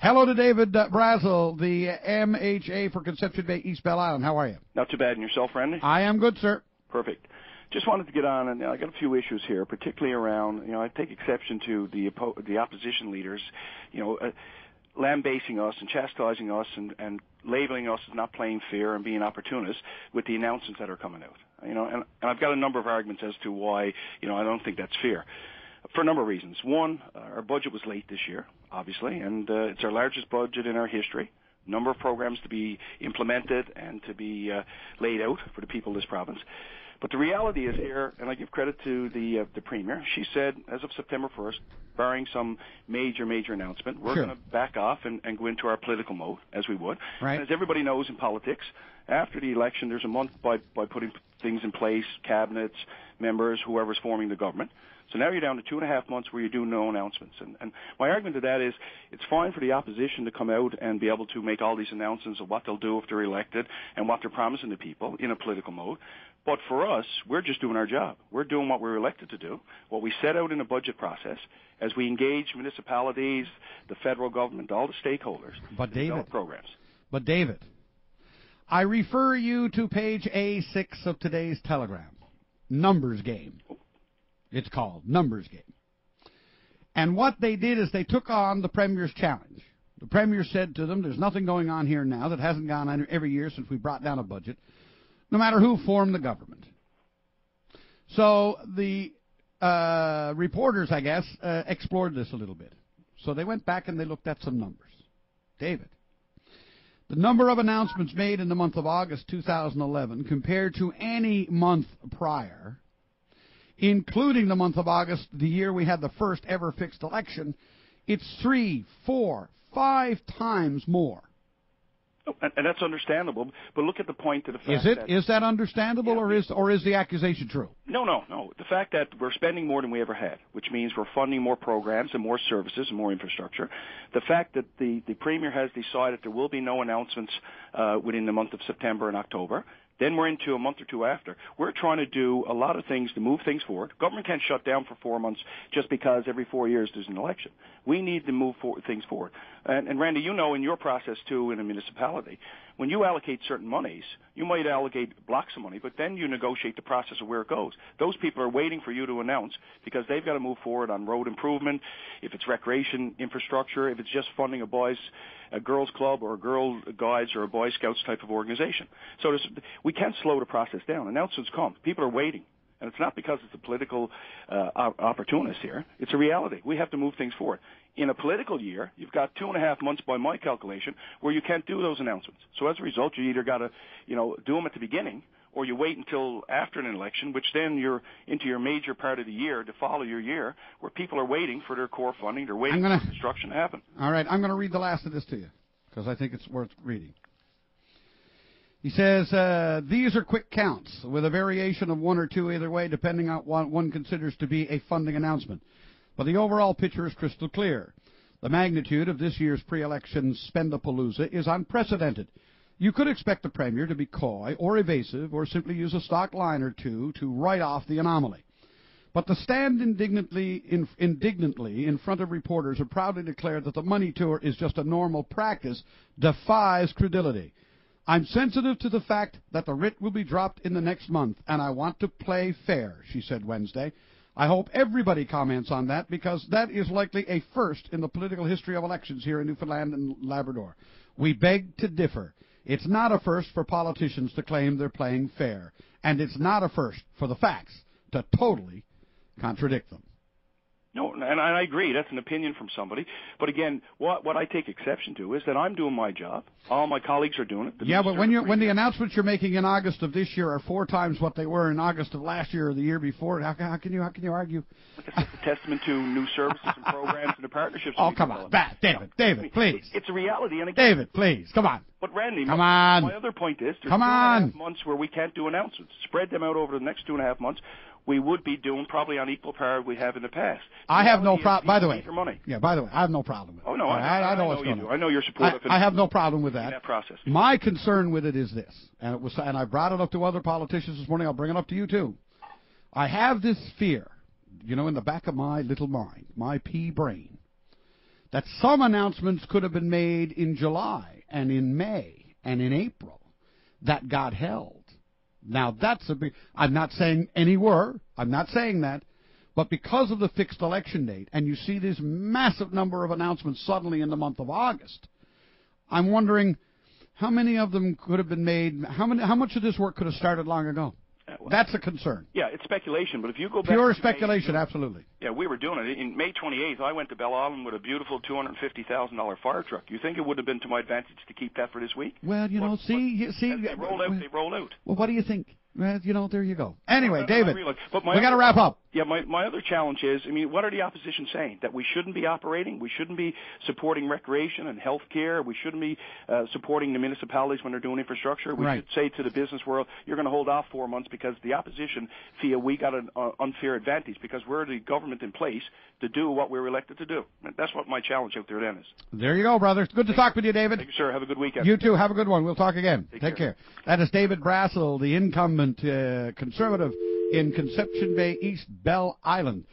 Hello to David Brazel, the MHA for Conception Bay, East Bell Island. How are you? Not too bad. And yourself, Randy? I am good, sir. Perfect. Just wanted to get on, and I got a few issues here, particularly around, I take exception to the opposition leaders, lambasting us and chastising us and labeling us as not playing fair and being opportunists with the announcements that are coming out. And I've got a number of arguments as to why, I don't think that's fair. For a number of reasons. One, our budget was late this year, obviously, and it's our largest budget in our history. Number of programs to be implemented and to be laid out for the people of this province. But the reality is here, and I give credit to the Premier, she said as of September 1st, barring some major announcement, we're going to back off and go into our political mode, as we would. Right. And as everybody knows in politics, after the election, there's a month by putting things in place, cabinets, members, whoever's forming the government. So now you're down to 2.5 months where you do no announcements. And my argument to that is it's fine for the opposition to come out and be able to make all these announcements of what they'll do if they're elected and what they're promising to people in a political mode. But for us, we're just doing our job. We're doing what we're elected to do, what we set out in the budget process, as we engage municipalities, the federal government, all the stakeholders, but to develop programs. But David, I refer you to page A6 of today's Telegram. Numbers game. It's called Numbers Game. And what they did is they took on the Premier's challenge. The Premier said to them, there's nothing going on here now that hasn't gone on every year since we brought down a budget, no matter who formed the government. So the reporters, I guess, explored this a little bit. So they went back and they looked at some numbers. David, the number of announcements made in the month of August 2011 compared to any month prior, including the month of August, the year we had the first ever fixed election, it's 3, 4, 5 times more. And that's understandable, but look at the point to the fact Is that understandable, yeah, or is the accusation true? No. The fact that we're spending more than we ever had, which means we're funding more programs and more services and more infrastructure. The fact that the Premier has decided there will be no announcements within the month of September and October. Then we're into a month or two after. We're trying to do a lot of things to move things forward. Government can't shut down for 4 months just because every 4 years there's an election. We need to move things forward. And Randy, in your process, too, in a municipality, when you allocate certain monies, you might allocate blocks of money, but then you negotiate the process of where it goes. Those people are waiting for you to announce because they've got to move forward on road improvement, if it's recreation infrastructure, if it's just funding a girls' club or a Girl Guides or a Boy Scouts type of organization. So we can't slow the process down. Announcements come. People are waiting. And it's not because it's a political opportunist here. It's a reality. We have to move things forward. In a political year, you've got 2.5 months by my calculation where you can't do those announcements. So as a result, you either got to, do them at the beginning or you wait until after an election, which then you're into your major part of the year to follow your year where people are waiting for their core funding. They're waiting for construction to happen. All right, I'm going to read the last of this to you because I think it's worth reading. He says, these are quick counts with a variation of 1 or 2 either way, depending on what one considers to be a funding announcement. But the overall picture is crystal clear. The magnitude of this year's pre-election spendapalooza is unprecedented. You could expect the Premier to be coy or evasive or simply use a stock line or two to write off the anomaly. But to stand indignantly in front of reporters and proudly declare that the money tour is just a normal practice defies credulity. I'm sensitive to the fact that the writ will be dropped in the next month, and I want to play fair, she said Wednesday. I hope everybody comments on that, because that is likely a first in the political history of elections here in Newfoundland and Labrador. We beg to differ. It's not a first for politicians to claim they're playing fair, and it's not a first for the facts to totally contradict them. No, and I agree. That's an opinion from somebody. But again, what I take exception to is that I'm doing my job. All my colleagues are doing it. Yeah, but when the announcements you're making in August of this year are 4 times what they were in August of last year or the year before, how can you argue? It's a testament to new services and programs and the partnerships. Oh, come on, David, please. It's a reality. And again, David, please, come on. But Randy, my other point is there's 2.5 months where we can't do announcements. Spread them out over the next 2.5 months. We would be doing probably on equal par we have in the past. I have no problem. By the way, money. Yeah. By the way, I have no problem with it. Oh no, I know what's going on. I know you're supportive. I have no problem with that. In that process. My concern with it is this, and I brought it up to other politicians this morning. I'll bring it up to you too. I have this fear, in the back of my little mind, my pea brain, that some announcements could have been made in July and in May and in April that got held. Now, that's a big... I'm not saying any were. I'm not saying that. But because of the fixed election date, and you see this massive number of announcements suddenly in the month of August, I'm wondering how many of them could have been made, how much of this work could have started long ago? Well, that's a concern. Yeah, it's speculation, but if you go back... Pure speculation, absolutely. Yeah, we were doing it. In May 28th, I went to Belle Island with a beautiful $250,000 fire truck. You think it would have been to my advantage to keep that for this week? Well, you know, As they roll out, they roll out. Well, what do you think? Well, you know, there you go. Anyway, David, we got to wrap up. Yeah, my other challenge is, I mean, what are the opposition saying? That we shouldn't be operating? We shouldn't be supporting recreation and health care? We shouldn't be supporting the municipalities when they're doing infrastructure? We should say to the business world, you're going to hold off 4 months because the opposition feel we got an unfair advantage because we're the government in place to do what we're elected to do. And that's what my challenge out there then is. There you go, brother. Good to talk with you, David. Thank you, sir. Have a good weekend. You too. Have a good one. We'll talk again. Take care. That is David Brassel, the incumbent Conservative in Conception Bay, East Belle Island.